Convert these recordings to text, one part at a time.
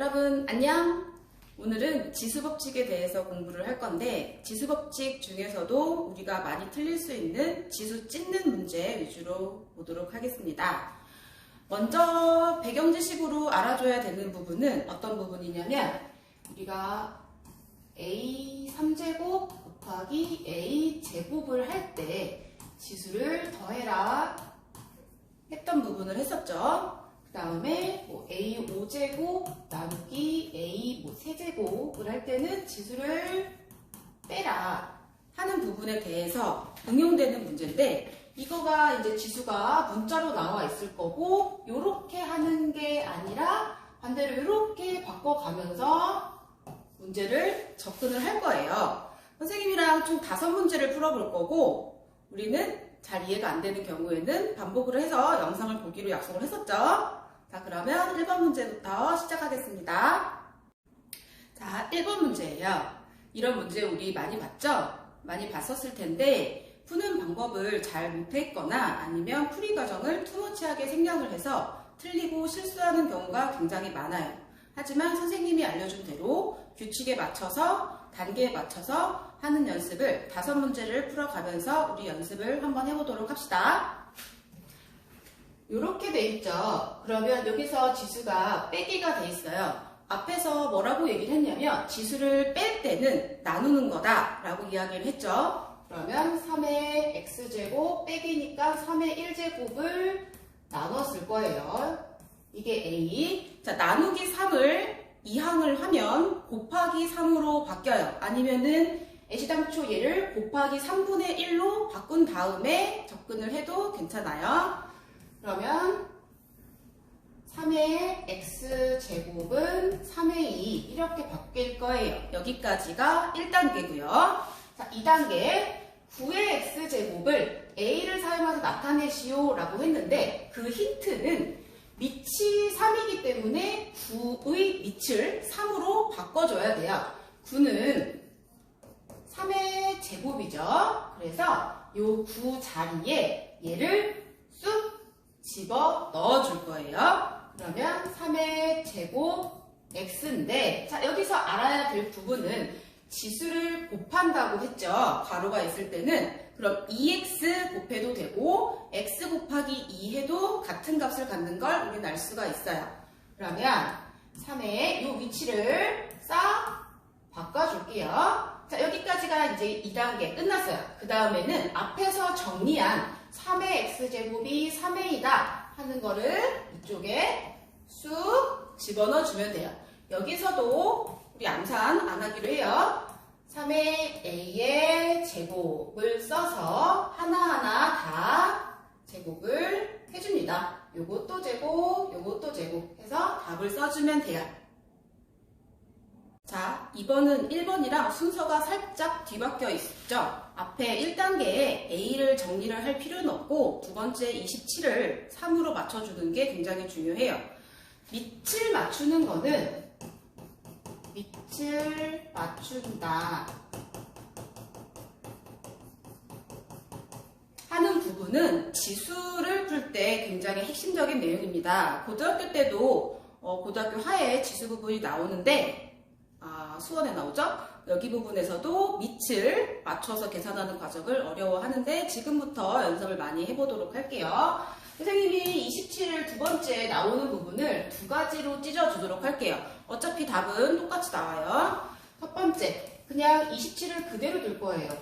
여러분 안녕! 오늘은 지수법칙에 대해서 공부를 할 건데 지수법칙 중에서도 우리가 많이 틀릴 수 있는 지수 찢는 문제 위주로 보도록 하겠습니다. 먼저 배경지식으로 알아줘야 되는 부분은 어떤 부분이냐면 우리가 a 3제곱 곱하기 a 제곱을 할 때 지수를 더해라 했던 부분을 했었죠. 그 다음에 a 5제곱 나누기 a 3제곱을 할 때는 지수를 빼라 하는 부분에 대해서 응용되는 문제인데 이거가 이제 지수가 문자로 나와 있을 거고 요렇게 하는 게 아니라 반대로 요렇게 바꿔가면서 문제를 접근을 할 거예요. 선생님이랑 총 5문제를 풀어볼 거고 우리는 잘 이해가 안 되는 경우에는 반복을 해서 영상을 보기로 약속을 했었죠. 자, 그러면 1번 문제부터 시작하겠습니다. 자, 1번 문제예요. 이런 문제 우리 많이 봤죠? 많이 봤었을 텐데 푸는 방법을 잘 못했거나 아니면 풀이 과정을 투머치하게 생략을 해서 틀리고 실수하는 경우가 굉장히 많아요. 하지만 선생님이 알려준 대로 규칙에 맞춰서 단계에 맞춰서 하는 연습을 5문제를 풀어가면서 우리 연습을 한번 해보도록 합시다. 이렇게 돼 있죠. 그러면 여기서 지수가 빼기가 돼 있어요. 앞에서 뭐라고 얘기를 했냐면 지수를 뺄 때는 나누는 거다 라고 이야기를 했죠. 그러면 3의 x제곱 빼기니까 3의 1제곱을 나눴을 거예요. 이게 a. 자, 나누기 3을 2항을 하면 곱하기 3으로 바뀌어요. 아니면은 애시당초 얘를 곱하기 3분의 1로 바꾼 다음에 접근을 해도 괜찮아요. 그러면 3의 x제곱은 3의 2 이렇게 바뀔 거예요. 여기까지가 1단계고요. 자, 2단계 9의 x제곱을 a를 사용해서 나타내시오 라고 했는데 그 힌트는 밑이 3이기 때문에 9의 밑을 3으로 바꿔줘야 돼요. 9는 3의 제곱이죠. 그래서 요 9 자리에 얘를 쑥 집어 넣어줄 거예요. 그러면 3의 제곱 x인데 자, 여기서 알아야 될 부분은 지수를 곱한다고 했죠. 괄호가 있을 때는 그럼 2x 곱해도 되고 x 곱하기 2 해도 같은 값을 갖는 걸 우리는 알 수가 있어요. 그러면 3의 이 위치를 싹 바꿔줄게요. 자, 여기까지가 이제 2단계 끝났어요. 그 다음에는 앞에서 정리한 3의 x제곱이 3의 2다 하는 거를 이쪽에 쑥 집어넣어 주면 돼요. 여기서도 우리 암산 안 하기로 해요. 3의 a의 제곱을 써서 하나하나 다 제곱을 해줍니다. 요것도 제곱, 요것도 제곱 해서 답을 써주면 돼요. 자, 이번은 1번이랑 순서가 살짝 뒤바뀌어 있죠. 앞에 1단계에 a를 정리를 할 필요는 없고 두 번째 27을 3으로 맞춰주는 게 굉장히 중요해요. 밑을 맞추는 거는 밑을 맞춘다 하는 부분은 지수를 풀 때 굉장히 핵심적인 내용입니다. 고등학교 때도 고등학교 하에 지수 부분이 나오는데 수원에 나오죠? 여기 부분에서도 밑을 맞춰서 계산하는 과정을 어려워하는데 지금부터 연습을 많이 해보도록 할게요. 선생님이 27을 두 번째 나오는 부분을 2가지로 찢어주도록 할게요. 어차피 답은 똑같이 나와요. 첫 번째, 그냥 27을 그대로 둘 거예요.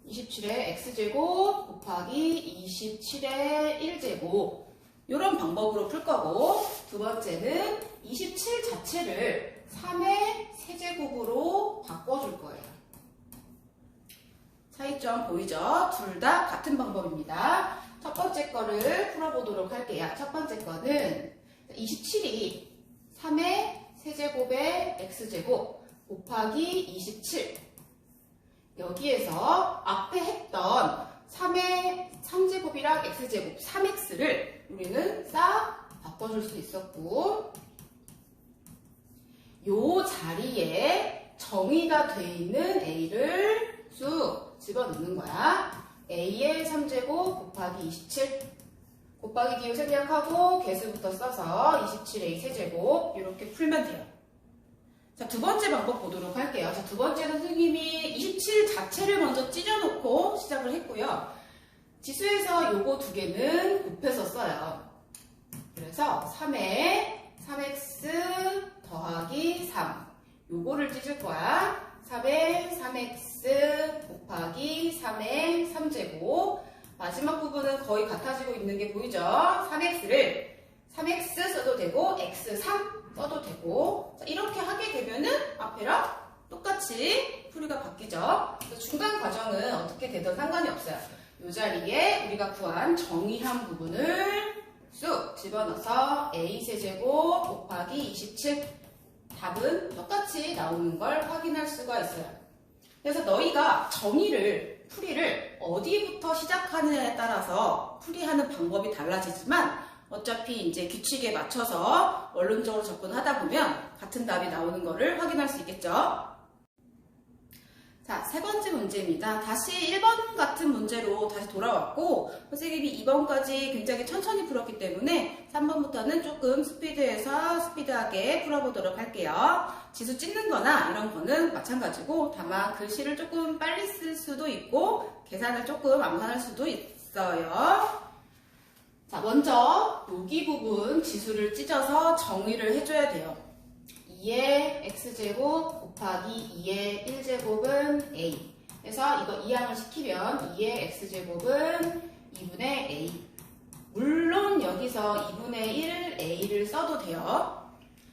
27의 x제곱 곱하기 27의 1제곱 이런 방법으로 풀 거고 두 번째는 27 자체를 3의 세제곱으로 바꿔줄 거예요. 차이점 보이죠? 둘 다 같은 방법입니다. 첫 번째 거를 풀어보도록 할게요. 첫 번째 거는 27이 3의 세제곱의 x제곱 곱하기 27 여기에서 앞에 했던 3의 3제곱이랑 x제곱 3x를 우리는 싹 바꿔줄 수 있었고 요 자리에 정의가 돼 있는 a를 쑥 집어넣는 거야. a의 3제곱 곱하기 27 곱하기 기호 생략하고 개수부터 써서 27a 세제곱 이렇게 풀면 돼요. 자, 두 번째 방법 보도록 할게요. 자, 두 번째는 선생님이 27 자체를 먼저 찢어놓고 시작을 했고요. 지수에서 요거 두 개는 곱해서 써요. 그래서 3에 3x 더하기 3 요거를 찢을 거야. 3에 3x 곱하기 3의 3제곱 마지막 부분은 거의 같아지고 있는 게 보이죠? 3x를 3x 써도 되고 x3 써도 되고 자, 이렇게 하게 되면은 앞에랑 똑같이 풀이가 바뀌죠. 그래서 중간 과정은 어떻게 되든 상관이 없어요. 이 자리에 우리가 구한 정의한 부분을 쑥 집어넣어서 a세제곱 곱하기 27 답은 똑같이 나오는 걸 확인할 수가 있어요. 그래서 너희가 풀이를 어디부터 시작하느냐에 따라서 풀이하는 방법이 달라지지만 어차피 이제 규칙에 맞춰서 원론적으로 접근하다 보면 같은 답이 나오는 것을 확인할 수 있겠죠. 자, 세 번째 문제입니다. 다시 1번 같은 문제로 다시 돌아왔고 선생님이 2번까지 굉장히 천천히 풀었기 때문에 3번부터는 조금 스피드하게 풀어보도록 할게요. 지수 찢는 거나 이런 거는 마찬가지고 다만 글씨를 조금 빨리 쓸 수도 있고 계산을 조금 암산할 수도 있어요. 자, 먼저 여기 부분 지수를 찢어서 정의를 해줘야 돼요. 2의 x제곱 곱하기 2의 1제곱은 a. 그래서 이거 이항을 시키면 2의 x제곱은 2분의 a. 물론 여기서 2분의 1 a를 써도 돼요.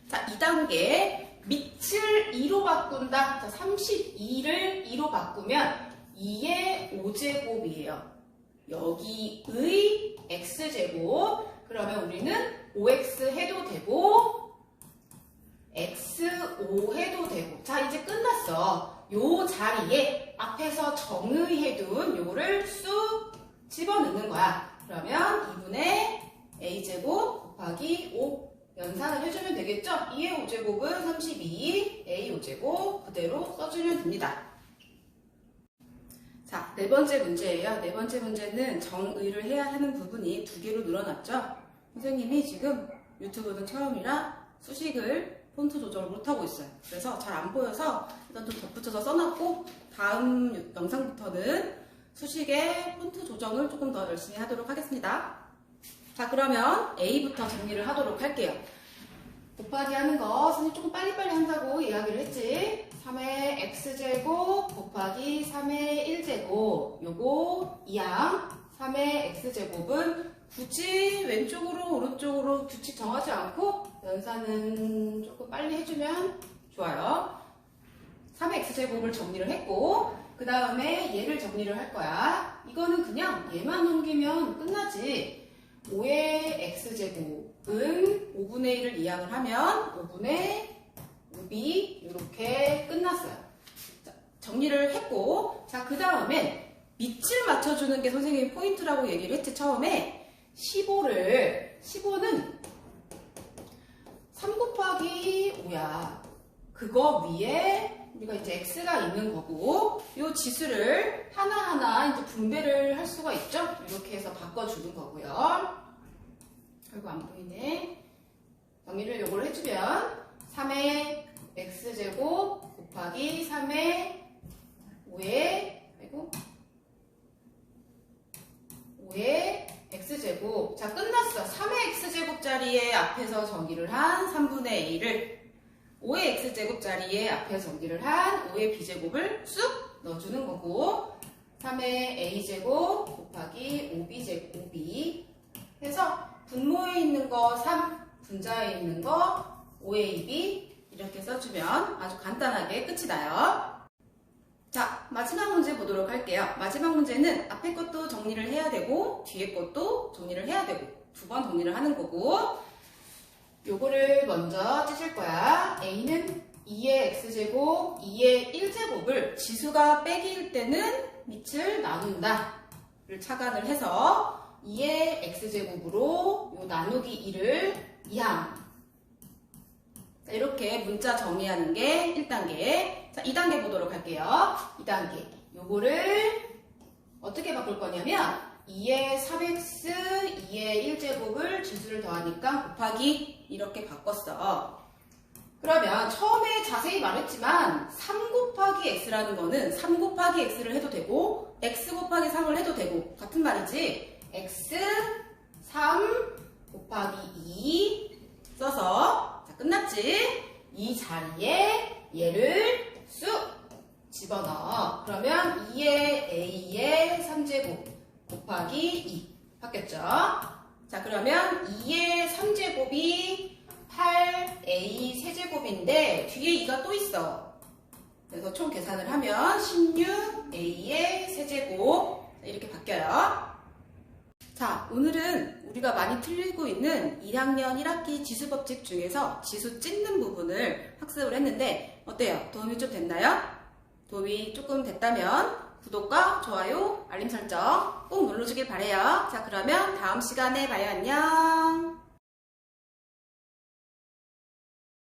자, 2단계 밑을 2로 바꾼다. 자, 32를 2로 바꾸면 2의 5제곱이에요. 여기의 x제곱 그러면 우리는 5x 해도 되고 x5 해도 되고 자 이제 끝났어. 요 자리에 앞에서 정의해둔 요거를 쑥 집어넣는 거야. 그러면 2분의 a제곱 곱하기 5 연산을 해주면 되겠죠? 2의 5제곱은 32 a 5제곱 그대로 써주면 됩니다. 자, 네 번째 문제예요. 네 번째 문제는 정의를 해야 하는 부분이 두 개로 늘어났죠? 선생님이 지금 유튜브는 처음이라 수식을 폰트 조정을 못하고 있어요. 그래서 잘 안 보여서 일단 좀 덧붙여서 써놨고 다음 영상부터는 수식의 폰트 조정을 조금 더 열심히 하도록 하겠습니다. 자, 그러면 A부터 정리를 하도록 할게요. 곱하기 하는 거 선생님 조금 빨리빨리 한다고 이야기를 했지. 3의 x제곱 곱하기 3의 1제곱 요거 이항 3의 x제곱은 굳이 왼쪽으로 오른쪽으로 규칙 정하지 않고 연산은 조금 빨리 해주면 좋아요. 3의 x제곱을 정리를 했고 그 다음에 얘를 정리를 할 거야. 이거는 그냥 얘만 옮기면 끝나지. 5의 x제곱은 5분의 1을 이항을 하면 5분의 5b 이렇게 끝났어요. 자, 정리를 했고 자, 그 다음에 밑을 맞춰주는 게 선생님이 포인트라고 얘기를 했지. 처음에 15는 3 곱하기 5야. 그거 위에 우리가 이제 x가 있는 거고 이 지수를 하나하나 이제 분배를 할 수가 있죠. 이렇게 해서 바꿔주는 거고요. 아이고 안 보이네. 정리를 요걸 해주면 3의 x제곱 곱하기 3의 5의 아이고 5의 x제곱. 자, 끝났어. 3의 x제곱 자리에 앞에서 정의를 한 3분의 a를 5의 x제곱 자리에 앞에서 정의를 한 5의 b제곱을 쑥 넣어주는 거고 3의 a제곱 곱하기 5b제곱 5b 해서 분모에 있는 거 3, 분자에 있는 거 5ab 이렇게 써주면 아주 간단하게 끝이 나요. 자, 마지막 문제 보도록 할게요. 마지막 문제는 앞에 것도 정리를 해야 되고 뒤에 것도 정리를 해야 되고 두 번 정리를 하는 거고 요거를 먼저 찢을 거야. A는 2의 x제곱, 2의 1제곱을 지수가 빼기일 때는 밑을 나눈다 를 착안을 해서 2의 x제곱으로 요 나누기 2를 이항. 자, 이렇게 문자 정리하는 게 1단계. 자, 2단계 보도록 할게요. 2단계. 요거를 어떻게 바꿀 거냐면 2의 3x, 2의 1제곱을 지수를 더하니까 곱하기 이렇게 바꿨어. 그러면 처음에 자세히 말했지만 3 곱하기 x라는 거는 3 곱하기 x를 해도 되고 x 곱하기 3을 해도 되고 같은 말이지. x 3 곱하기 2 써서 자, 끝났지? 이 자리에 얘를 쑥 집어넣어. 그러면 2의 a의 3제곱 곱하기 2 바뀌었죠? 자, 그러면 2의 3제곱이 8a 세제곱인데 뒤에 2가 또 있어. 그래서 총 계산을 하면 16a의 세제곱 이렇게 바뀌어요. 자, 오늘은 우리가 많이 틀리고 있는 2학년 1학기 지수법칙 중에서 지수 찢는 부분을 학습을 했는데 어때요? 도움이 좀 됐나요? 도움이 조금 됐다면 구독과 좋아요, 알림 설정 꼭 눌러주길 바래요. 자, 그러면 다음 시간에 봐요. 안녕.